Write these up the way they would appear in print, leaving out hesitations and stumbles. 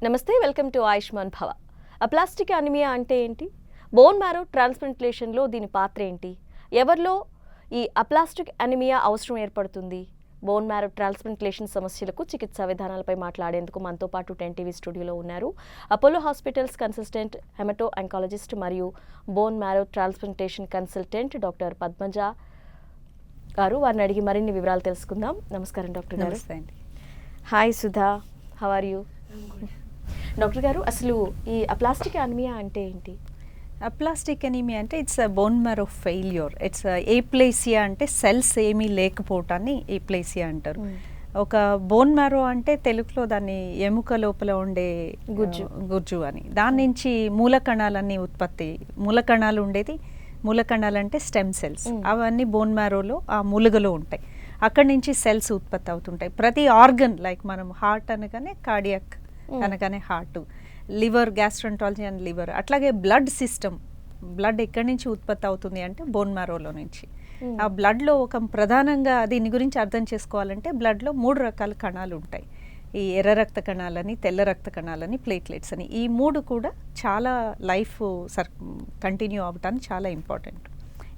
నమస్తే, welcome to Ayushmanbhava. Aplastic anaemia అంటే ఏంటి? బోన్ మ్యారో ట్రాన్స్ప్లాంటేషన్లో దీని పాత్ర ఏంటి? ఎవరిలో ఈ అప్లాస్టిక్ అనిమియా అవసరం ఏర్పడుతుంది? బోన్ మ్యారో ట్రాన్స్ప్లాంటేషన్ సమస్యలకు చికిత్సా విధానాలపై మాట్లాడేందుకు మనతో పాటు 10 టీవీ స్టూడియోలో ఉన్నారు Apollo hospitals consultant hemato oncologist మరియు bone marrow transplantation consultant doctor Padmaja garu. వారిని అడిగి మరిన్ని వివరాలు తెలుసుకుందాం. నమస్కారం doctor garu. Hi Sudha, how are you? Doctor గారు, అసలు ఈ అప్లాస్టిక్ అనిమియా అంటే ఏంటి? అప్లాస్టిక్ ఎనీమియా అంటే it's bone marrow failure. It's aplasia అంటే సెల్స్ ఏమీ లేకపోవటాన్ని ఏప్లేసియా అంటారు. ఒక బోన్ మ్యారో అంటే తెలుగులో దాన్ని ఎముక లోపల ఉండే గుజ్జు అని. దాని నుంచి మూలకణాలన్నీ ఉత్పత్తి, మూలకణాలు ఉండేది. మూలకణాలు అంటే స్టెమ్ సెల్స్, అవన్నీ బోన్ మ్యారోలో ఆ మూలుగలో ఉంటాయి. అక్కడి నుంచి సెల్స్ ఉత్పత్తి అవుతుంటాయి. ప్రతి ఆర్గన్, లైక్ మనం హార్ట్ అనగానే కార్డియాక్ అనగానే heart, liver gastroenterology and liver, అట్లాగే బ్లడ్ సిస్టమ్, బ్లడ్ ఎక్కడి నుంచి ఉత్పత్తి అవుతుంది అంటే బోన్ మ్యారోలో నుంచి. ఆ బ్లడ్లో ఒక ప్రధానంగా దీని గురించి అర్థం చేసుకోవాలంటే బ్లడ్లో 3 రకాల కణాలు ఉంటాయి. ఈ ఎర్ర రక్త కణాలని, తెల్ల రక్త కణాలని, ప్లేట్లెట్స్ అని. ఈ 3 కూడా చాలా లైఫ్ కంటిన్యూ అవ్వటానికి చాలా ఇంపార్టెంట్.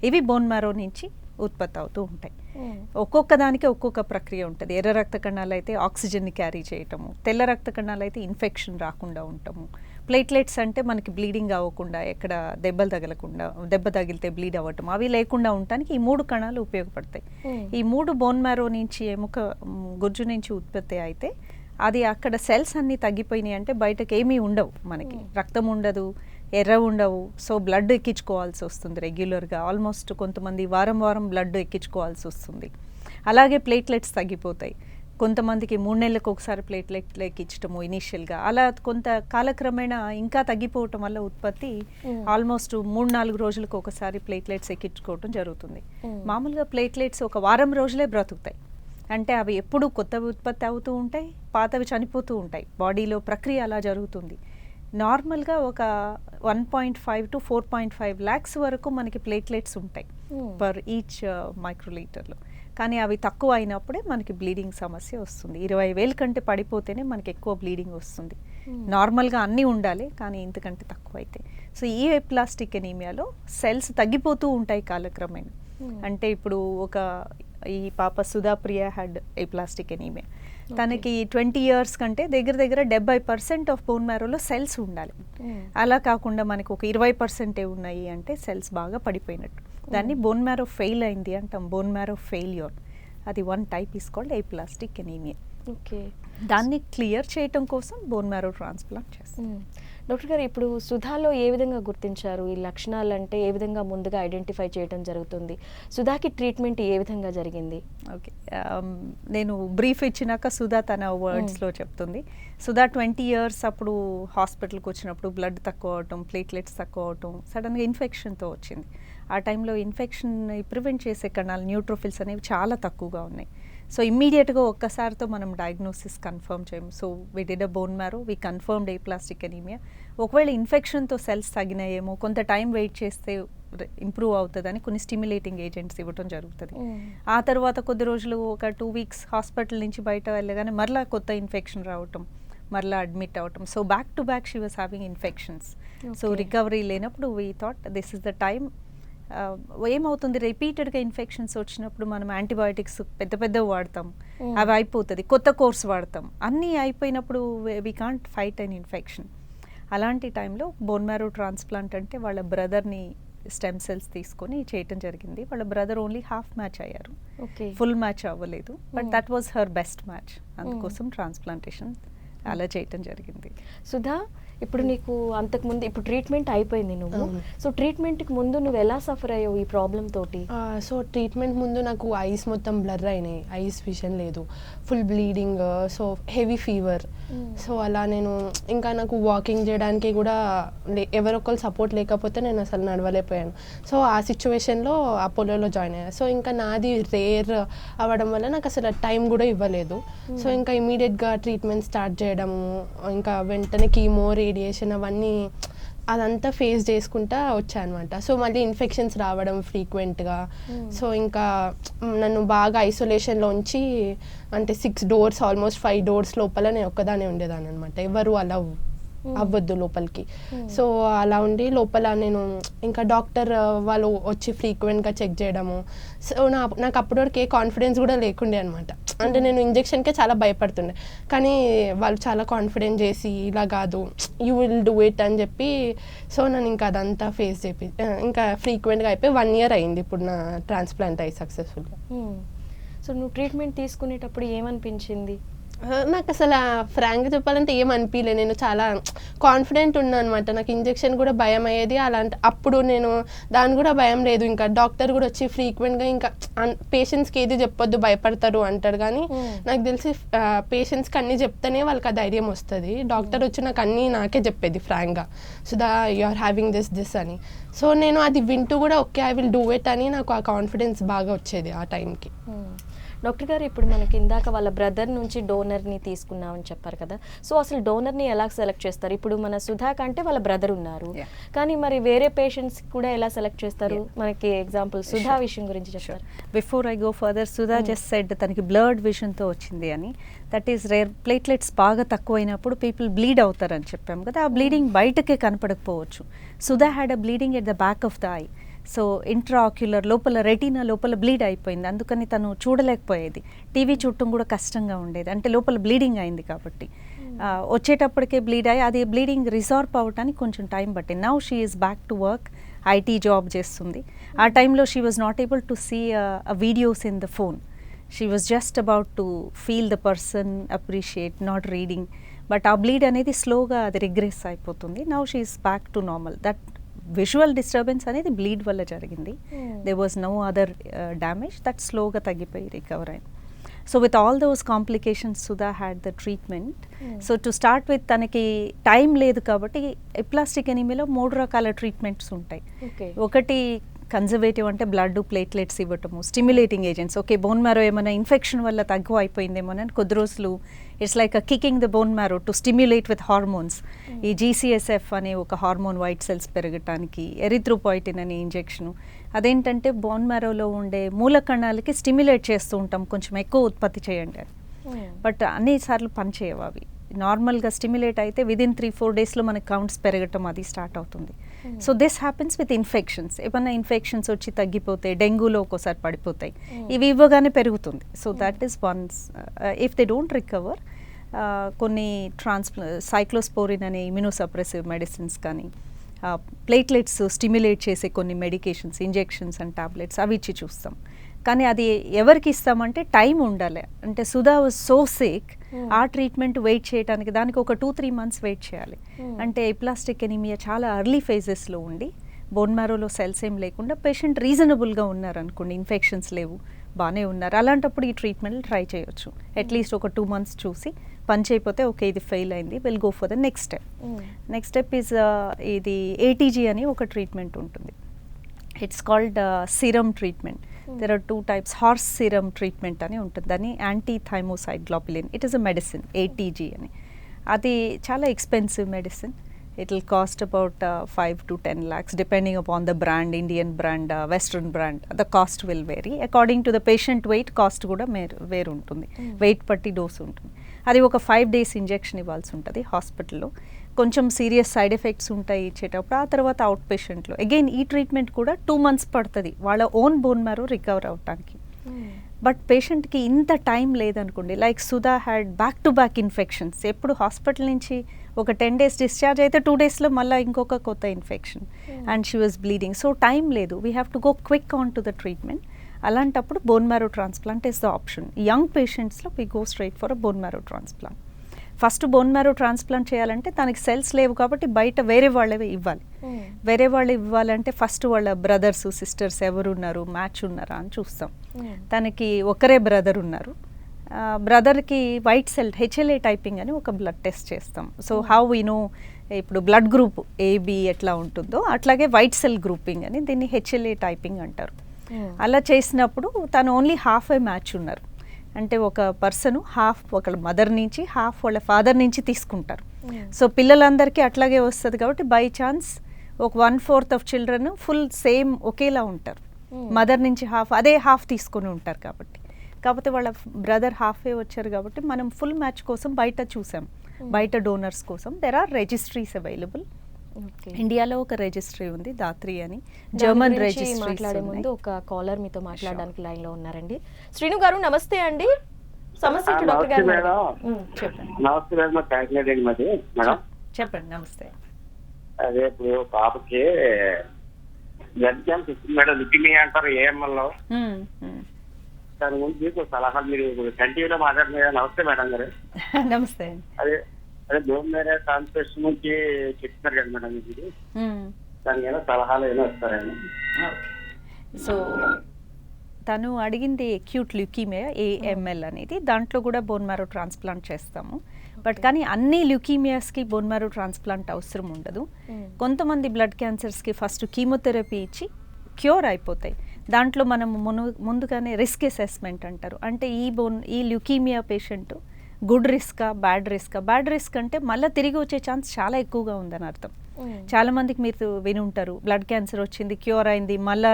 ఇవి బోన్ మ్యారో నుంచి ఉత్పత్తి అవుతూ ఉంటాయి. ఒక్కొక్క దానికి ఒక్కొక్క ప్రక్రియ ఉంటుంది. ఎర్ర రక్త కణాలు అయితే ఆక్సిజన్ని క్యారీ చేయటము, తెల్ల రక్త కణాలు అయితే ఇన్ఫెక్షన్ రాకుండా ఉండటము, ప్లేట్లెట్స్ అంటే మనకి బ్లీడింగ్ అవ్వకుండా, ఎక్కడ దెబ్బలు తగలకుండా, దెబ్బ తగిలితే బ్లీడ్ అవ్వటం, అవి లేకుండా ఉండటానికి ఈ 3 కణాలు ఉపయోగపడతాయి. ఈ 3 బోన్ మ్యారో నుంచి, ఎముక గుజ్జు నుంచి ఉత్పత్తి అయితే అది అక్కడ సెల్స్ అన్నీ తగ్గిపోయినాయి అంటే బయటకు ఏమీ ఉండవు, మనకి రక్తం ఉండదు, ఎర్ర ఉండవు. సో బ్లడ్ ఎక్కించుకోవాల్సి వస్తుంది రెగ్యులర్గా. ఆల్మోస్ట్ కొంతమంది వారం వారం బ్లడ్ ఎక్కించుకోవాల్సి వస్తుంది. అలాగే ప్లేట్లెట్స్ తగ్గిపోతాయి. కొంతమందికి 3 నెలలకు ఒకసారి ప్లేట్లెట్లు ఎక్కించటము ఇనీషియల్గా. అలా కొంత కాలక్రమేణా ఇంకా తగ్గిపోవటం వల్ల ఉత్పత్తి ఆల్మోస్ట్ 3-4 రోజులకు ఒకసారి ప్లేట్లెట్స్ ఎక్కించుకోవటం జరుగుతుంది. మామూలుగా ప్లేట్లెట్స్ ఒక వారం రోజులే బ్రతుకుతాయి. అంటే అవి ఎప్పుడు కొత్తవి ఉత్పత్తి అవుతూ ఉంటాయి, పాతవి చనిపోతూ ఉంటాయి. బాడీలో ప్రక్రియ అలా జరుగుతుంది. నార్మల్గా ఒక 1.5 to 4.5 lakhs వరకు మనకి ప్లేట్లెట్స్ ఉంటాయి పర్ ఈచ్ మైక్రోలీటర్లో. కానీ అవి తక్కువ అయినప్పుడే మనకి బ్లీడింగ్ సమస్య వస్తుంది. 20,000 కంటే పడిపోతేనే మనకి ఎక్కువ బ్లీడింగ్ వస్తుంది. నార్మల్గా అన్నీ ఉండాలి, కానీ ఇంతకంటే తక్కువ అయితే. సో ఈ అప్లాస్టిక్ ఎనీమియాలో సెల్స్ తగ్గిపోతూ ఉంటాయి కాలక్రమేణా. అంటే ఇప్పుడు ఈ పాప సుధాప్రియ హ్యాడ్ అప్లాస్టిక్ ఎనీమియా. తనకి 20 years కంటే దగ్గర 70% ఆఫ్ బోన్ మ్యారోలో సెల్స్ ఉండాలి. అలా కాకుండా మనకి ఒక 20% ఉన్నాయి అంటే సెల్స్ బాగా పడిపోయినట్టు. దాన్ని బోన్ మ్యారో ఫెయిల్ అయింది అంటాం, బోన్ మ్యారో ఫెయిల్యూర్. అది 1 type is called aplastic anaemia. Okay, దాన్ని క్లియర్ చేయటం కోసం బోన్ మ్యారో ట్రాన్స్ప్లాంట్ చేస్తాం. డాక్టర్ గారు, ఇప్పుడు సుధాలో ఏ విధంగా గుర్తించారు ఈ లక్షణాలు? అంటే ఏ విధంగా ముందుగా ఐడెంటిఫై చేయడం జరుగుతుంది? సుధాకి ట్రీట్మెంట్ ఏ విధంగా జరిగింది? ఓకే, నేను బ్రీఫ్ ఇచ్చినాక సుధా తన వర్డ్స్లో చెప్తుంది. సుధా 20 years అప్పుడు హాస్పిటల్కి వచ్చినప్పుడు బ్లడ్ తక్కువ అవటం, ప్లేట్లెట్స్ తక్కువ అవటం, సడన్గా ఇన్ఫెక్షన్తో వచ్చింది. ఆ టైంలో ఇన్ఫెక్షన్ ప్రివెంట్ చేసే కణాలు, న్యూట్రోఫిల్స్ అనేవి చాలా తక్కువగా ఉన్నాయి. సో ఇమ్మీడియట్గా ఒక్కసారితో మనం డయాగ్నోసిస్ కన్ఫర్మ్ చేయము. So we did a bone marrow, we confirmed aplastic anaemia. ఒకవేళ ఇన్ఫెక్షన్తో సెల్స్ తగ్గినాయేమో, కొంత టైం వెయిట్ చేస్తే ఇంప్రూవ్ అవుతుందని కొన్ని స్టిమ్యులేటింగ్ ఏజెంట్స్ ఇవ్వటం జరుగుతుంది. ఆ తర్వాత కొద్ది రోజులు, ఒక 2 weeks హాస్పిటల్ నుంచి బయట వెళ్ళగానే మరలా కొత్త ఇన్ఫెక్షన్ రావటం, మరలా అడ్మిట్ అవ్వటం. So back to back she was having infections. So recovery లేనప్పుడు we thought this is the time. ఏమవుతుంది, రిపీటెడ్గా ఇన్ఫెక్షన్స్ వచ్చినప్పుడు మనం యాంటీబయాటిక్స్ పెద్దవి వాడతాం, అవి అయిపోతుంది, కొత్త కోర్స్ వాడతాం, అన్నీ అయిపోయినప్పుడు we can't fight an infection. అలాంటి టైంలో బోన్ మ్యారో ట్రాన్స్ప్లాంట్ అంటే వాళ్ళ బ్రదర్ని స్టెమ్ సెల్స్ తీసుకొని చేయటం జరిగింది. వాళ్ళ బ్రదర్ ఓన్లీ హాఫ్ మ్యాచ్ అయ్యారు, ఫుల్ మ్యాచ్ అవ్వలేదు. But that was her best match. అందుకోసం ట్రాన్స్ప్లాంటేషన్ అలా చేయటం జరిగింది. సుధా, ఇప్పుడు నీకు అంతకుముందు, ఇప్పుడు ట్రీట్మెంట్ అయిపోయింది నువ్వు, సో ట్రీట్మెంట్కి ముందు నువ్వు ఎలా సఫర్ అయ్యావు ఈ ప్రాబ్లం తోటి? సో ట్రీట్మెంట్ ముందు నాకు ఐస్ మొత్తం బ్లర్ అయినాయి, ఐస్ విజన్ లేదు, full bleeding, so heavy fever. So అలా నేను ఇంకా నాకు వాకింగ్ చేయడానికి కూడా ఎవరొకరు సపోర్ట్ లేకపోతే నేను అసలు నడవలేకపోయాను. సో ఆ సిచ్యువేషన్లో అపోలోలో జాయిన్ అయ్యాను. సో ఇంకా నాది రేర్ అవ్వడం వల్ల నాకు అసలు టైం కూడా ఇవ్వలేదు. సో ఇంకా ఇమీడియట్గా ట్రీట్మెంట్ స్టార్ట్ చేయడము, ఇంకా వెంటనే కీమో, రేడియేషన్ అవన్నీ అదంతా ఫేస్ చేసుకుంటా వచ్చా అనమాట. సో మళ్ళీ ఇన్ఫెక్షన్స్ రావడం ఫ్రీక్వెంట్గా. సో ఇంకా నన్ను బాగా ఐసోలేషన్లో ఉంచి, అంటే 6 doors ఆల్మోస్ట్ 5 doors లోపల నేను ఒక్కదానే ఉండేదాన్ని అనమాట. ఎవరు అలా అవ్వద్దు లోపలికి. సో అలా ఉండి లోపల నేను ఇంకా డాక్టర్ వాళ్ళు వచ్చి ఫ్రీక్వెంట్గా చెక్ చేయడము. సో నాకు అప్పటి వరకు ఏ కాన్ఫిడెన్స్ కూడా లేకుండే అనమాట. అంటే నేను ఇంజెక్షన్కే చాలా భయపడుతుండే, కానీ వాళ్ళు చాలా కాన్ఫిడెంట్ చేసి ఇలా కాదు యూ విల్ డూ ఇట్ అని చెప్పి, సో నన్ను ఇంకా అదంతా ఫేస్ చేపి ఇంకా ఫ్రీక్వెంట్గా అయిపోయి 1 year అయింది ఇప్పుడు నా ట్రాన్స్ప్లాంట్ అయ్యి సక్సెస్ఫుల్గా. సో నువ్వు ట్రీట్మెంట్ తీసుకునేటప్పుడు ఏమనిపించింది? నాకు అసలు ఫ్రాంక్గా చెప్పాలంటే ఏం అనిపించలే. నేను చాలా కాన్ఫిడెంట్ ఉన్నాను అనమాట. నాకు ఇంజెక్షన్ కూడా భయం అయ్యేది. అలాంటి అప్పుడు నేను దాని కూడా భయం లేదు. ఇంకా డాక్టర్ కూడా వచ్చి ఫ్రీక్వెంట్గా ఇంకా పేషెంట్స్కి ఏది చెప్పొద్దు భయపడతారు అంటారు, కానీ నాకు తెలిసి పేషెంట్స్కి అన్నీ చెప్తేనే వాళ్ళకి ఆ ధైర్యం వస్తుంది. డాక్టర్ వచ్చి నాకు అన్నీ నాకే చెప్పేది ఫ్రాంక్గా, Sudha you are having this అని. సో నేను అది వింటూ కూడా okay I will do it అని నాకు ఆ కాన్ఫిడెన్స్ బాగా వచ్చేది ఆ టైంకి. డాక్టర్ గారు, ఇప్పుడు మనకి ఇందాక వాళ్ళ బ్రదర్ నుంచి డోనర్ని తీసుకున్నామని చెప్పారు కదా, సో అసలు డోనర్ని ఎలా సెలెక్ట్ చేస్తారు? ఇప్పుడు మన సుధా కంటే వాళ్ళ బ్రదర్ ఉన్నారు, కానీ మరి వేరే పేషెంట్స్ కూడా ఎలా సెలెక్ట్ చేస్తారు? మనకి ఎగ్జాంపుల్ సుధా విషయం గురించి చెప్తారు. Before I go further, Sudha just said తనకి బ్లడ్ విషన్తో వచ్చింది అని. That is rare. ప్లేట్లెట్స్ బాగా తక్కువైనప్పుడు పీపుల్ బ్లీడ్ అవుతారని చెప్పాం కదా, ఆ బ్లీడింగ్ బయటకే కనపడకపోవచ్చు. Sudha had a bleeding at the back of the eye. So intraocular లోపల రెటీనా లోపల బ్లీడ్ అయిపోయింది, అందుకని తను చూడలేకపోయేది. టీవీ చూడటం కూడా కష్టంగా ఉండేది, అంటే లోపల బ్లీడింగ్ అయింది కాబట్టి. వచ్చేటప్పటికే బ్లీడ్ అయ్యి అది బ్లీడింగ్ రిజార్వ్ అవ్వడానికి కొంచెం టైం పట్టింది. Now she is back to work, IT job చేస్తుంది. ఆ టైంలో she was not able to see videos in the phone. She was just about to feel the person, appreciate, not reading. But ఆ bleed అనేది స్లోగా అది regress అయిపోతుంది. Now she is back to normal. That visual disturbance అనేది bleed వల్ల జరిగింది. They was no other damage. That స్లోగా తగ్గిపోయి రికవర్ అయింది. So with all those complications Sudha had the treatment. So to start with తనకి టైం లేదు కాబట్టి ఎప్లాస్టిక్ ఎనీమియాలో 3 రకాల ట్రీట్మెంట్స్ ఉంటాయి. ఒకటి కన్జర్వేటివ్, అంటే బ్లడ్ ప్లేట్లెట్స్ ఇవ్వటము, stimulating agents. Okay, bone marrow ఏమైనా ఇన్ఫెక్షన్ వల్ల తక్కువ అయిపోయిందేమోనని కొద్ది రోజులు it's like a kicking the bone marrow to stimulate with hormones. ఈ GCSF అనే ఒక హార్మోన్ వైట్ సెల్స్ పెరగటానికి, ఎరిథ్రోపాయిటిన్ అనే ఇంజెక్షను. అదేంటంటే బోన్ మ్యారోలో ఉండే మూల కణాలకి స్టిమ్యులేట్ చేస్తూ ఉంటాం, కొంచెం ఎక్కువ ఉత్పత్తి చేయండి అని. బట్ అన్నిసార్లు పనిచేయవు అవి. నార్మల్గా స్టిమ్యులేట్ అయితే విదిన్ 3-4 డేస్లో మనకి కౌంట్స్ పెరగటం అది స్టార్ట్ అవుతుంది. So this happens with infections. ఏమన్నా ఇన్ఫెక్షన్స్ వచ్చి తగ్గిపోతే, డెంగ్యూలో ఒక్కోసారి పడిపోతాయి, ఇవి ఇవ్వగానే పెరుగుతుంది. So that is once. If they don't recover, కొన్ని సైక్లోస్పోరిన్ అనే ఇమ్యూనోసప్రెసివ్ మెడిసిన్స్ కానీ, ప్లేట్లెట్స్ స్టిమ్యులేట్ చేసే కొన్ని మెడికేషన్స్, ఇంజెక్షన్స్ అండ్ టాబ్లెట్స్ అవి ఇచ్చి చూస్తాం. కానీ అది ఎవరికి ఇస్తామంటే టైం ఉండాలి. అంటే సుధా వాజ్ సో సిక్, ఆ ట్రీట్మెంట్ వెయిట్ చేయడానికి దానికి ఒక 2-3 months వెయిట్ చేయాలి. అంటే ఎప్లాస్టిక్ ఎనీమియా చాలా ఎర్లీ ఫేజెస్లో ఉండి బోన్ మ్యారోలో సెల్స్ ఏం లేకుండా పేషెంట్ రీజనబుల్గా ఉన్నారనుకోండి, ఇన్ఫెక్షన్స్ లేవు, బాగానే ఉన్నారు, అలాంటప్పుడు ఈ ట్రీట్మెంట్ ట్రై చేయొచ్చు. అట్లీస్ట్ ఒక 2 months చూసి పని చేయకపోతే ఓకే ఇది ఫెయిల్ అయింది, will go for the next step. Next step is ఇది ATG అని ఒక ట్రీట్మెంట్ ఉంటుంది. It's called serum treatment. There are 2 types. Horse serum treatment అని ఉంటుంది, దాన్ని anti thymocyte globulin. It is a medicine, ATG అని. అది చాలా expensive medicine. It will cost about 5 to 10 lakhs depending upon the brand, Indian brand, Western brand. The cost will vary according to the patient weight. Cost కూడా వేరు ఉంటుంది, wait పట్టి dose ఉంటుంది. అది ఒక 5 days ఇంజెక్షన్ ఇవ్వాల్సి ఉంటుంది హాస్పిటల్లో. కొంచెం సీరియస్ సైడ్ ఎఫెక్ట్స్ ఉంటాయి ఇచ్చేటప్పుడు. ఆ తర్వాత అవుట్ పేషెంట్లో అగైన్ ఈ ట్రీట్మెంట్ కూడా 2 months పడుతుంది వాళ్ళ ఓన్ బోన్ మ్యారో రికవర్ అవడానికి. బట్ పేషెంట్కి ఇంత టైం లేదనుకోండి, like Sudha had back to back infections. ఎప్పుడు హాస్పిటల్ నుంచి ఒక 10 days డిశ్చార్జ్ అయితే 2 daysలో మళ్ళీ ఇంకొక కొత్త infection and she was bleeding. So time లేదు, we have to go quick on to the treatment. అలాంటప్పుడు bone marrow transplant is the option. Young పేషెంట్స్లో we go straight for a bone marrow transplant. First bone marrow transplant చేయాలంటే తనకి cells లేవు కాబట్టి బయట వేరే వాళ్ళవే ఇవ్వాలి. వేరే వాళ్ళు ఇవ్వాలంటే ఫస్ట్ వాళ్ళ బ్రదర్స్ సిస్టర్స్ ఎవరున్నారు, మ్యాచ్ ఉన్నారా అని చూస్తాం. తనకి ఒకరే బ్రదర్ ఉన్నారు, బ్రదర్కి వైట్ సెల్ HLA టైపింగ్ అని ఒక బ్లడ్ టెస్ట్ చేస్తాం. సో హౌ వీ నో ఇప్పుడు బ్లడ్ గ్రూప్ AB ఎట్లా ఉంటుందో అట్లాగే వైట్ సెల్ గ్రూపింగ్ అని, దీన్ని HLA టైపింగ్ అంటారు. అలా చేసినప్పుడు తను ఓన్లీ హాఫ్ ఏ మ్యాచ్ ఉన్నారు. అంటే ఒక పర్సన్ హాఫ్ ఒకళ్ళ మదర్ నుంచి, హాఫ్ వాళ్ళ ఫాదర్ నుంచి తీసుకుంటారు. సో పిల్లలందరికీ అట్లాగే వస్తుంది కాబట్టి బై ఛాన్స్ ఒక 1/4 ఆఫ్ చిల్డ్రన్ ఫుల్ సేమ్ ఒకేలా ఉంటారు. మదర్ నుంచి అదే హాఫ్ తీసుకొని ఉంటారు కాబట్టి. కాకపోతే వాళ్ళ బ్రదర్ హాఫే వచ్చారు కాబట్టి మనం ఫుల్ మ్యాచ్ కోసం బయట చూసాం, బయట డోనర్స్ కోసం. There are registries available. ఇండియాలో ఒక రిజిస్ట్రీ ఉంది, దాత్రి అని. German registry. మాట్లాడే ముందు ఒక కాలర్ మీతో మాట్లాడడానికి లైన్ లో ఉన్నారండి. శ్రీను గారు నమస్తే అండి. సమస్య డాక్టర్ గారు చెప్పండి. నమస్తే మేడం, మా కాకినాడ అండి మాది మేడం. చెప్పండి. నమస్తే. అదే ఇప్పుడు పాపకి బ్లడ్ క్యాన్సర్ వచ్చింది మేడం, లుకిమియా అంటారు ఏఎంఎల్ లో. దాని గురించి మీకు సలహాలు మీరు కంటిన్యూలో మాట్లాడుతున్నారు. నమస్తే మేడం గారు. నమస్తే. అదే అదే బోన్ మేర ట్రాన్స్ప్లాంటేషన్ నుంచి చెప్తున్నారు కదా మేడం, ఇది దానికి ఏమైనా సలహాలు ఏమైనా ఇస్తారండి? సో తను అడిగింది అక్యూట్ ల్యూకీమియా ఏఎంఎల్ అనేది. దాంట్లో కూడా బోన్ మ్యారో ట్రాన్స్ప్లాంట్ చేస్తాము. బట్ కానీ అన్ని ల్యూకీమియాస్కి బోన్ మ్యారో ట్రాన్స్ప్లాంట్ అవసరం ఉండదు. కొంతమంది బ్లడ్ క్యాన్సర్స్కి ఫస్ట్ కీమోథెరపీ ఇచ్చి క్యూర్ అయిపోతాయి. దాంట్లో మనం ముందుగానే రిస్క్ అసెస్మెంట్ అంటారు. అంటే ఈ ల్యూకీమియా పేషెంట్ గుడ్ రిస్కా, బ్యాడ్ రిస్కా. బ్యాడ్ రిస్క్ అంటే మళ్ళీ తిరిగి వచ్చే ఛాన్స్ చాలా ఎక్కువగా ఉందని అర్థం. చాలా మందికి మీరు వినుంటారు, బ్లడ్ క్యాన్సర్ వచ్చింది, క్యూర్ అయింది, మళ్ళా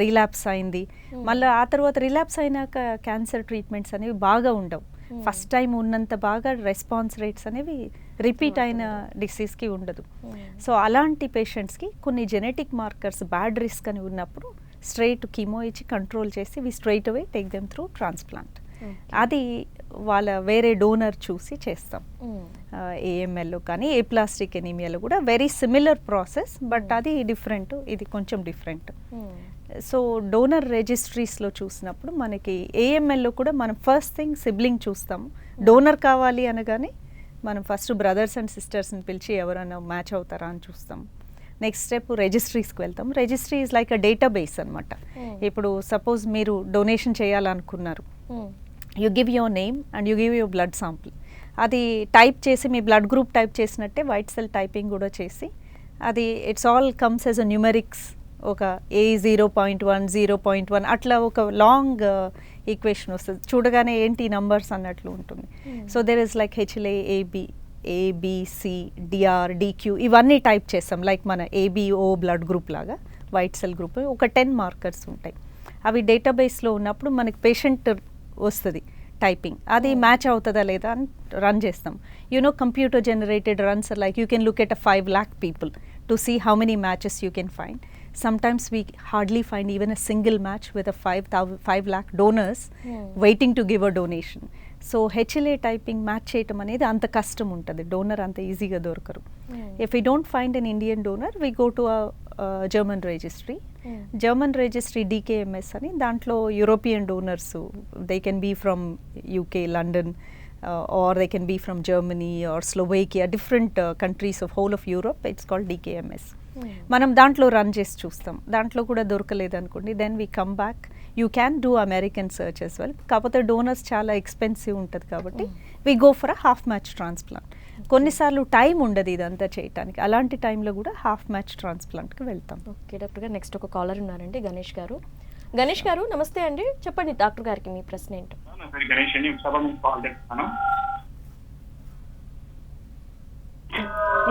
రిలాప్స్ అయింది, మళ్ళీ ఆ తర్వాత రిలాప్స్ అయినాక క్యాన్సర్ ట్రీట్మెంట్స్ అనేవి బాగా ఉండవు. ఫస్ట్ టైం ఉన్నంత బాగా రెస్పాన్స్ రేట్స్ అనేవి రిపీట్ అయిన డిసీజ్కి ఉండదు. సో అలాంటి పేషెంట్స్కి కొన్ని జెనెటిక్ మార్కర్స్ బ్యాడ్ రిస్క్ అని ఉన్నప్పుడు స్ట్రైట్ కీమో ఇచ్చి కంట్రోల్ చేసి we straight away take them through transplant. అది వాళ్ళ వేరే డోనర్ చూసి చేస్తాం. ఏఎంఎల్లో కానీ ఏప్లాస్టిక్ ఎనీమియాలో కూడా వెరీ సిమిలర్ ప్రాసెస్, బట్ అది డిఫరెంట్, ఇది కొంచెం డిఫరెంట్. సో డోనర్ రిజిస్ట్రీస్లో చూసినప్పుడు మనకి ఏఎంఎల్లో కూడా మనం ఫస్ట్ థింగ్ సిబ్లింగ్ చూస్తాము. డోనర్ కావాలి అనగానే మనం ఫస్ట్ బ్రదర్స్ అండ్ సిస్టర్స్ని పిలిచి ఎవరైనా మ్యాచ్ అవుతారా అని చూస్తాం. నెక్స్ట్ స్టెప్ రిజిస్ట్రీస్కి వెళ్తాం. Registry is like a database అనమాట. ఇప్పుడు సపోజ్ మీరు డొనేషన్ చేయాలనుకున్నారు, you give your name and you give your blood sample. అది టైప్ చేసి మీ బ్లడ్ గ్రూప్ టైప్ చేసినట్టే వైట్ సెల్ టైపింగ్ కూడా చేసి అది it's all comes as a numerics. ఒక A0.1 0.1 అట్లా ఒక లాంగ్ ఈక్వేషన్ వస్తుంది. చూడగానే ఏంటి నంబర్స్ అన్నట్లు ఉంటుంది. So there is like HLA, ABC, DR, DQ ఇవన్నీ టైప్ చేస్తాం. లైక్ మన ABO బ్లడ్ గ్రూప్ లాగా వైట్ సెల్ గ్రూప్ ఒక 10 మార్కర్స్ ఉంటాయి. అవి డేటాబేస్లో ఉన్నప్పుడు మనకి పేషెంట్ వస్తుంది టైపింగ్, అది మ్యాచ్ అవుతుందా లేదా అని రన్ చేస్తాం. Computer generated runs like you can look at a 5 lakh people to see how many matches you can find. Sometimes we hardly find even a single match with a 5 lakh donors waiting to give a donation. So HLA typing match చేయటం అనేది అంత కష్టం ఉంటుంది, donor అంత ఈజీగా దొరకరు. If we don't find an Indian donor we go to German registry. German registry DKMS అని, దాంట్లో European donors they can be from UK, London, or they can be from Germany or Slovakia, different countries of whole of Europe. It's called DKMS. మనం దాంట్లో run చేసి చూస్తాం. దాంట్లో కూడా దొరకలేదు అనుకోండి, then we come back. You can do American search as well. కాకపోతే donors చాలా ఎక్స్పెన్సివ్ ఉంటుంది కాబట్టి we go for a half match transplant. కొన్నిసార్లు టైం ఉండదు ఇదంతా చేయడానికి, అలాంటి టైంలో కూడా హాఫ్ మ్యాచ్ ట్రాన్స్ప్లాంట్కి వెళ్తాం. ఓకే డాక్టర్ గారు, నెక్స్ట్ ఒక కాలర్ ఉన్నారండి, గణేష్ గారు. గణేష్ గారు నమస్తే అండి, చెప్పండి డాక్టర్ గారికి మీ ప్రశ్న ఏంటో. గణేష్ అండి, కాల్ చేస్తున్నాను.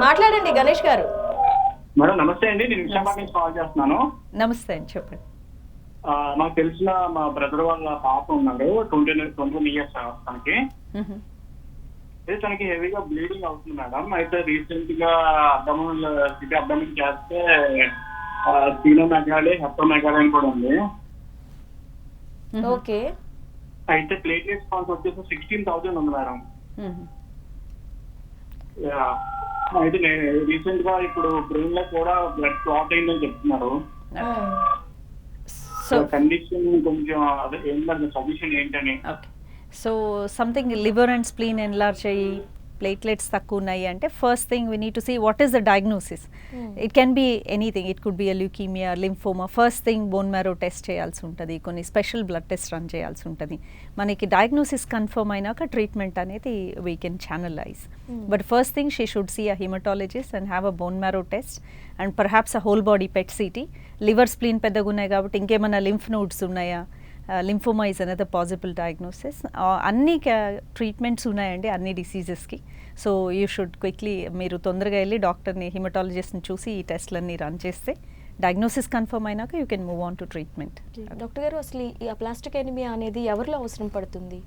మాట్లాడండి గణేష్ గారు. మేడం నమస్తే అండి, నేను విశాఖపట్నం నుంచి కాల్ చేస్తున్నాను. నమస్తే అండి, చెప్పండి. నాకు తెలిసిన మా బ్రదర్ వాళ్ళ పాప ఉన్నాడు, 21 years తనకి. అయితే తనకి హెవీగా బ్లీడింగ్ అవుతుంది మేడం. అయితే రీసెంట్ గా అబ్డమిన్ చేస్తే స్పీనోమెగాలి, హెప్టోమెగాలి అని కూడా ఉంది. ఓకే. అయితే ప్లేట్లెట్స్ కౌంట్ వచ్చేసి 16,000 ఉంది మేడం. అయితే రీసెంట్ గా ఇప్పుడు బ్రెయిన్ లో కూడా బ్లడ్ క్లాట్ అయిందని చెప్తున్నారు. సో కండిషన్ కొంచెం అదే ఏంటంటే సజెషన్ ఏంటని. Okay, so something liver and spleen enlarge అయ్యి ప్లేట్లెట్స్ తక్కువ ఉన్నాయి అంటే first thing we need to see what is the diagnosis. It can be anything, it could be a leukaemia, lymphoma. First thing bone marrow test చేయాల్సి ఉంటుంది, కొన్ని special blood test run చేయాల్సి ఉంటుంది. మనకి డయాగ్నోసిస్ కన్ఫర్మ్ అయినాక treatment అనేది we can channelize. But first thing she should see a haematologist and have a bone marrow test and perhaps a whole body PET CT. Liver spleen పెద్దగా ఉన్నాయి కాబట్టి ఇంకేమైనా lymph nodes ఉన్నాయా, lymphoma is another possible diagnosis. అన్ని treatments ఉన్నాయండి అన్ని డిసీజెస్కి. So you should quickly మీరు తొందరగా వెళ్ళి డాక్టర్ని హిమటాలజిస్ట్ని చూసి ఈ టెస్ట్లన్నీ రన్ చేస్తే డయాగ్నోసిస్ కన్ఫర్మ్ అయినాక you can move on to treatment. Doctor గారు, అసలు ఈ అప్లాస్టిక్ ఎనిమియా అనేది ఎవరిలో అవసరం పడుతుంది?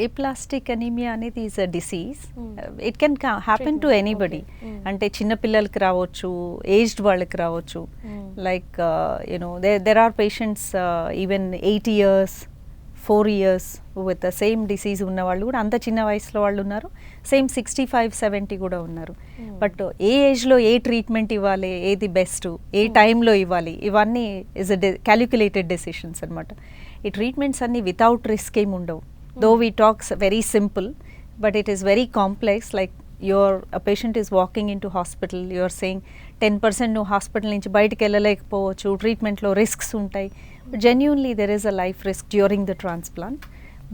ఏప్లాస్టిక్ అనీమియా అనేది is a disease. It can happen to anybody. అంటే చిన్నపిల్లలకి రావచ్చు, ఏజ్డ్ వాళ్ళకి రావచ్చు. Like you know there are patients even 80 years 4 years with the same disease ఉన్న వాళ్ళు కూడా, అంత చిన్న వయసులో వాళ్ళు ఉన్నారు. సేమ్ 65-70 కూడా ఉన్నారు. బట్ ఏ ఏజ్లో ఏ ట్రీట్మెంట్ ఇవ్వాలి, ఏది బెస్ట్, ఏ టైంలో ఇవ్వాలి, ఇవన్నీ ఇస్ అ క్యాలిక్యులేటెడ్ డెసిషన్స్ అనమాట. ఈ ట్రీట్మెంట్స్ అన్నీ వితౌట్ రిస్క్ ఏమి ఉండవు. Though we talk very simple, but it is very complex. Like a patient is walking into hospital, you are saying 10% no hospital nunchi bayitiki ellalekopochu, treatment lo risks untai. Genuinely there is a life risk during the transplant.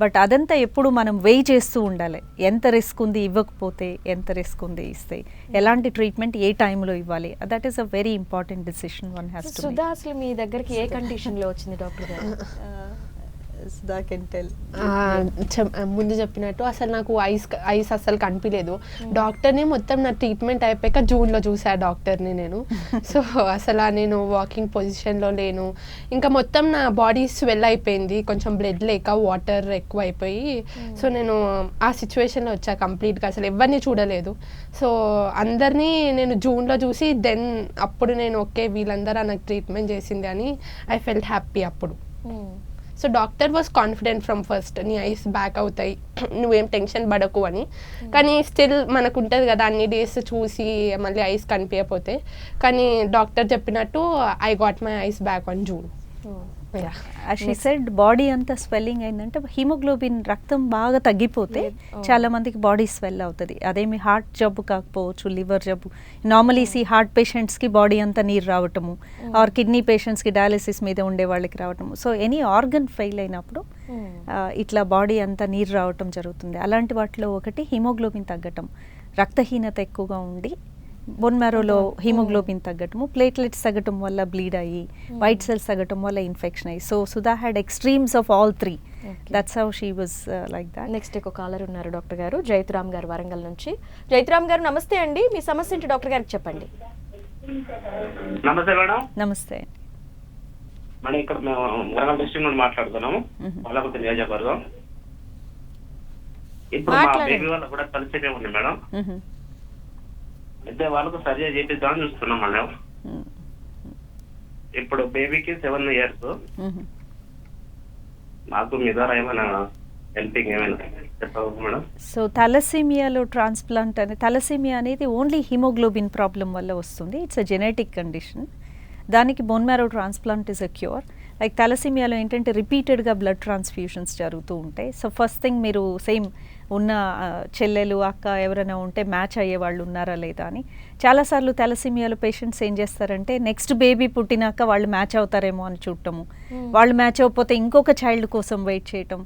But adanta eppudu manam weigh chestu undale. Enta risk undi ivvakapothe, enta risk undi iste, elanti treatment A time lo ivvali. That is a very important decision one has to make. Sudha, అసలు మీ దగ్గరికి ఏ condition లో వచ్చింది doctor గారు? Sudha can tell. ముందు చెప్పినట్టు అసలు నాకు ice అస్సలు కనిపించలేదు. డాక్టర్ని మొత్తం నా ట్రీట్మెంట్ అయిపోయాక జూన్లో చూసా డాక్టర్ని నేను. సో అసలు నేను వాకింగ్ పొజిషన్లో లేను. ఇంకా మొత్తం నా బాడీ స్వెల్ అయిపోయింది, కొంచెం బ్లడ్ లేక వాటర్ ఎక్కువ అయిపోయి. సో నేను ఆ సిచ్యువేషన్లో వచ్చా కంప్లీట్గా, అసలు ఎవరిని చూడలేదు. సో అందరినీ నేను జూన్లో చూసి దెన్ అప్పుడు నేను ఓకే వీళ్ళందరూ నాకు ట్రీట్మెంట్ చేసింది అని ఐ ఫెల్ట్ హ్యాపీ అప్పుడు. So doctor was confident from first, నీ ఐస్ బ్యాక్ అవుతాయి, నువ్వేం టెన్షన్ పడకు అని. కానీ స్టిల్ మనకు ఉంటుంది కదా అన్ని డేస్ చూసి మళ్ళీ ఐస్ కనిపించకపోతే. కానీ డాక్టర్ చెప్పినట్టు I got my eyes back on June. She said body అంతా స్వెల్లింగ్ అయిందంటే హిమోగ్లోబిన్ రక్తం బాగా తగ్గిపోతే చాలా మందికి బాడీ స్వెల్ అవుతుంది. అదేమి హార్ట్ జబ్బు కాకపోవచ్చు, లివర్ జబ్బు. నార్మలీ హార్ట్ పేషెంట్స్కి బాడీ అంతా నీరు రావటము, ఆర్ కిడ్నీ పేషెంట్స్కి డయాలిసిస్ మీద ఉండే వాళ్ళకి రావటము. సో ఎనీ ఆర్గన్ ఫెయిల్ అయినప్పుడు ఇట్లా బాడీ అంతా నీరు రావటం జరుగుతుంది. అలాంటి వాటిలో ఒకటి హిమోగ్లోబిన్ తగ్గటం, రక్తహీనత ఎక్కువగా ఉండి బోన్ మ్యారోలో హిమోగ్లోబిన్ తగ్గటము, ప్లేట్లెట్స్ తగ్గటం వల్ల బ్లీడ్ అయ్యి, వైట్ సెల్స్ తగ్గటం వల్ల ఇన్ఫెక్షన్ అయ్యి. So Sudha had extremes of all three. That's how she was like that. Next ఒక కాలర్ ఉన్నారు డాక్టర్ గారు, జైతురామ్ గారు వరంగల్ నుంచి. జైతురామ్ గారు నమస్తే అండి, మీ సమస్య ఏంటి డాక్టర్ గారికి చెప్పండి. నమస్తే మేడం. నమస్తే అండి. మేడం ఇక్కడ మేము వరంగల్ డిస్ట్రిక్ట్ నుండి మాట్లాడుతున్నాము, వాళ్ళకు నియోజకవర్గం. ఇప్పుడు మా బేబీ వాళ్ళకు కూడా తలసేమే ఉంది మేడం. అయితే వాళ్ళకు సర్జరీ చేపిద్దామని చూస్తున్నాం మేడం. ఇప్పుడు బేబీకి 7 years. నాకు మీ ద్వారా ఏమైనా హెల్పింగ్ ఏమైనా చెప్పవచ్చు మేడం? సో థాలసీమియాలో ట్రాన్స్ప్లాంట్ థాలసీమియా అనేది ఓన్లీ హిమోగ్లోబిన్ ప్రాబ్లం వల్ల వస్తుంది. It's a genetic condition. దానికి bone marrow transplant is a cure. Like థాలసీమియాలో ఏంటంటే రిపీటెడ్గా బ్లడ్ ట్రాన్స్ఫ్యూషన్స్ జరుగుతూ ఉంటాయి. సో ఫస్ట్ థింగ్ మీరు సేమ్ ఉన్న చెల్లెలు అక్క ఎవరైనా ఉంటే మ్యాచ్ అయ్యే వాళ్ళు ఉన్నారా లేదా అని. చాలాసార్లు థాలసీమియాలో పేషెంట్స్ ఏం చేస్తారంటే నెక్స్ట్ బేబీ పుట్టినాక వాళ్ళు మ్యాచ్ అవుతారేమో అని చూడటము, వాళ్ళు మ్యాచ్ అవ్వకపోతే ఇంకొక చైల్డ్ కోసం వెయిట్ చేయటం.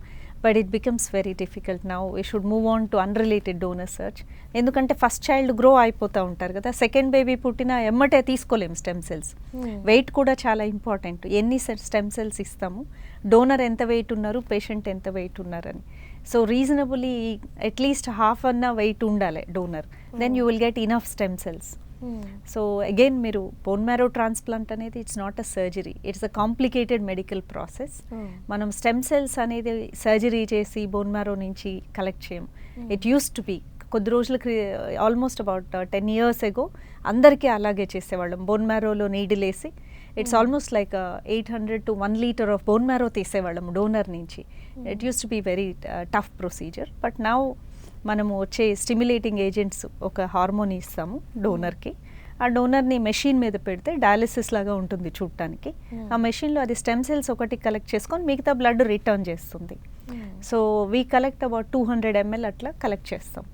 But it becomes very difficult. Now we should move on to unrelated donor search. ఎందుకంటే ఫస్ట్ చైల్డ్ గ్రో అయిపోతూ ఉంటారు కదా, సెకండ్ బేబీ పుట్టినా ఎమ్మటే తీసుకోలేము స్టెమ్ సెల్స్. వెయిట్ కూడా చాలా ఇంపార్టెంట్. ఎన్ని స్టెమ్ సెల్స్ ఇస్తాము, డోనర్ ఎంత వెయిట్ ఉన్నారు, పేషెంట్ ఎంత వెయిట్ ఉన్నారని. సో రీజనబుల్లీ అట్లీస్ట్ హాఫ్ అన్న వెయిట్ ఉండాలి donor, then you will get enough stem cells. So again మీరు బోన్ మ్యారో ట్రాన్స్ప్లాంట్ అనేది it's not a surgery, it's a complicated medical process. మనం stem cells అనేది surgery చేసి bone marrow నుంచి collect చేయము. It use to be కొద్ది రోజులకి almost about 10 years ago అందరికీ అలాగే చేసేవాళ్ళం. బోన్ మ్యారోలో నీడిల్ వేసి it's almost like 800 to 1 liter of bone marrow తీసేవాళ్ళం డోనర్ నుంచి. It use to be very tough procedure. But now మనము వచ్చే స్టిమ్యులేటింగ్ ఏజెంట్స్ ఒక హార్మోన్ ఇస్తాము డోనర్కి. ఆ డోనర్ని మెషిన్ మీద పెడితే డయాలిసిస్ లాగా ఉంటుంది చూడటానికి. ఆ మెషిన్లో అది స్టెమ్ సెల్స్ ఒకటి కలెక్ట్ చేసుకొని మిగతా బ్లడ్ రిటర్న్ చేస్తుంది. So we collect about 200 ml అట్లా కలెక్ట్ చేస్తాం.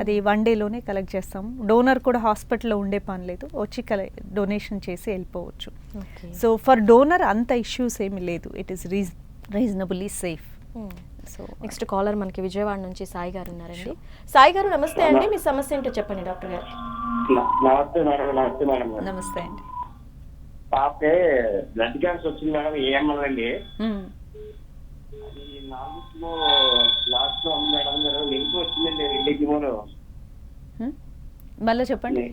అది 1 dayలోనే కలెక్ట్ చేస్తాము. డోనర్ కూడా హాస్పిటల్లో ఉండే పని లేదు, వచ్చి డొనేషన్ చేసి వెళ్ళిపోవచ్చు. సో ఫర్ డోనర్ అంత ఇష్యూస్ ఏమి లేదు, it is reasonably safe. So next caller మనకి విజయవాడ నుంచి సాయి గారు ఉన్నారండి. సాయి గారు నమస్తే అండి, మీ సమస్య ఏంటో చెప్పండి డాక్టర్ గారికి. నమస్తే మేడం. నమస్తే మేడం. నమస్తే అండి. పాపకే బ్లడ్ క్యాన్సర్ వచ్చింది మేడం, ఏఎంఎల్ అండి. మ్మ్. అది 4 లాస్ట్ లో ఉంది మేడం, లింక్ వచ్చిందండి రెండింటికి మూడు. మ్మ్. మళ్ళీ చెప్పండి.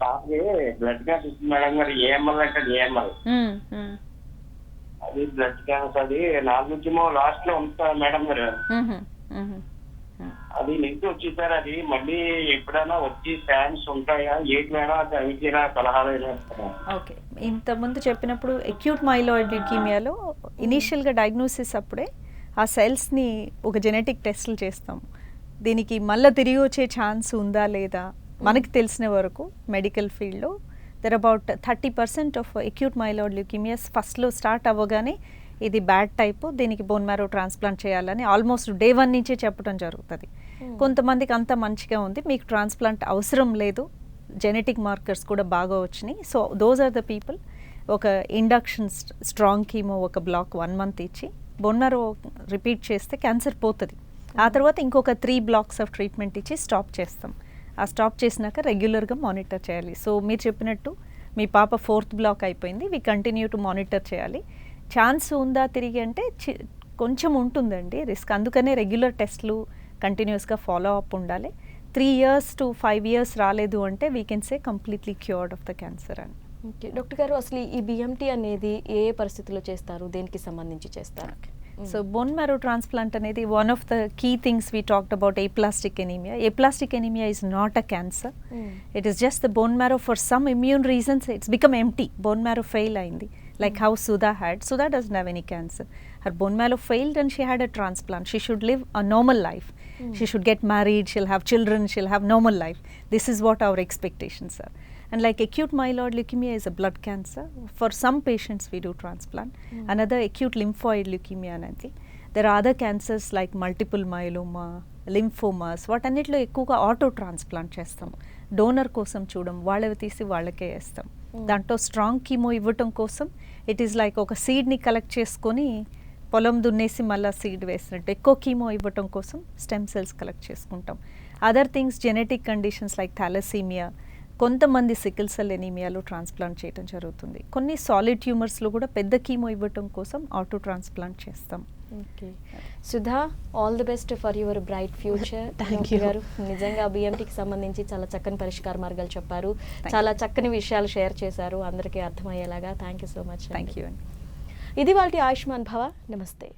పాపకి బ్లడ్ క్యాన్సర్ వచ్చింది మేడం గారు, ఏఎంఎల్ అంటే ఏఎంఎల్. మ్మ్. మ్మ్. అది బ్లడ్ క్యాన్సర్, అది 4 లాస్ట్ లో ఉంది మేడం గారు. మ్మ్. మ్మ్. అది లింక్ వచ్చేసారు. అది మళ్ళీ ఎప్పుడైనా వచ్చి ఫ్యాన్స్ ఉంటాయా ఏంటి మేడం, అది అవితీరా సలహాలు ఇస్తారా? ఓకే, ఇంతకుముందు చెప్పినప్పుడు అక్యూట్ మైలాయిడ్ ల్యూకీమియాలో ఇనీషియల్గా డయాగ్నోసిస్ అప్పుడే ఆ సెల్స్ని ఒక జెనెటిక్ టెస్టులు చేస్తాం. దీనికి మళ్ళీ తిరిగి వచ్చే ఛాన్స్ ఉందా లేదా మనకి తెలిసిన వరకు మెడికల్ ఫీల్డ్లో అబౌట్ 30% ఆఫ్ అక్యూట్ మైలాయిడ్ ల్యూకీమియాస్ ఫస్ట్లో స్టార్ట్ అవ్వగానే ఇది బ్యాడ్ టైపు, దీనికి బోన్ మ్యారో ట్రాన్స్ప్లాంట్ చేయాలని ఆల్మోస్ట్ డే 1 నుంచే చెప్పడం జరుగుతుంది. కొంతమందికి అంత మంచిగా ఉంది, మీకు ట్రాన్స్ప్లాంట్ అవసరం లేదు, జెనెటిక్ మార్కర్స్ కూడా బాగా వచ్చినాయి, so those are the people ఒక ఇండక్షన్ స్ట్రాంగ్ కీమో ఒక బ్లాక్ 1 month ఇచ్చి బోన్ మ్యారో రిపీట్ చేస్తే క్యాన్సర్ పోతుంది. ఆ తర్వాత ఇంకొక 3 blocks ఆఫ్ ట్రీట్మెంట్ ఇచ్చి స్టాప్ చేస్తాం. ఆ స్టాప్ చేసినాక రెగ్యులర్గా మానిటర్ చేయాలి. సో మీరు చెప్పినట్టు మీ పాప 4th block అయిపోయింది, వీ కంటిన్యూ టు మానిటర్ చేయాలి. ఛాన్స్ ఉందా తిరిగి అంటే కొంచెం ఉంటుందండి రిస్క్, అందుకనే రెగ్యులర్ టెస్ట్లు కంటిన్యూస్గా ఫాలో అప్ ఉండాలి. 3 years to 5 years రాలేదు అంటే we can say completely cured of the cancer అని. ఓకే డాక్టర్ గారు, అసలు ఈ బిఎంటీ అనేది ఏ ఏ పరిస్థితుల్లో చేస్తారు, దేనికి సంబంధించి చేస్తారు? సో బోన్ మ్యారో ట్రాన్స్ప్లాంట్ అనేది one of the key things we talked about aplastic anemia. Aplastic anemia is not a cancer. It is just the bone marrow for some immune reasons it's become empty. Bone marrow fail అయింది, like how Sudha had. Sudha doesn't have any cancer. Her bone marrow failed and she had a transplant. She should live a normal life. She should get married, she'll have children, she'll have normal life. This is what our expectations are. And like acute myeloid leukemia is a blood cancer. For some patients we do transplant. Another acute lymphoid leukemia anadi. There are other cancers like multiple myeloma, lymphomas. వాటన్నిటిలో ఎక్కువగా auto transplant చేస్తాం. Donor కోసం చూడం, వాళ్ళవి తీసి వాళ్ళకే వేస్తాం. దాంట్లో స్ట్రాంగ్ కీమో ఇవ్వటం కోసం ఇట్ ఈస్ లైక్ ఒక సీడ్ని కలెక్ట్ చేసుకొని పొలం దున్నేసి మళ్ళీ సీడ్ వేసినట్టు ఎక్కువ కీమో ఇవ్వటం కోసం స్టెమ్ సెల్స్ కలెక్ట్ చేసుకుంటాం. Other things genetic conditions like thalassemia, కొంతమంది సికిల్ సెల్ ఎనీమియాలో ట్రాన్స్ప్లాంట్ చేయడం జరుగుతుంది. కొన్ని సాలిడ్ ట్యూమర్స్లో కూడా పెద్ద కీమో ఇవ్వటం కోసం ఆటో ట్రాన్స్ప్లాంట్ చేస్తాం. Okay Sudha, all the best for your bright future. Thank you గారు, నిజంగా బిఎంటీకి సంబంధించి చాలా చక్కని పరిష్కార మార్గాలు చెప్పారు, చాలా చక్కని విషయాలు షేర్ చేశారు అందరికీ అర్థమయ్యేలాగా. Thank you so much. Thank you. ఇది వాళ్ళ ఆయుష్మాన్ భవ. నమస్తే.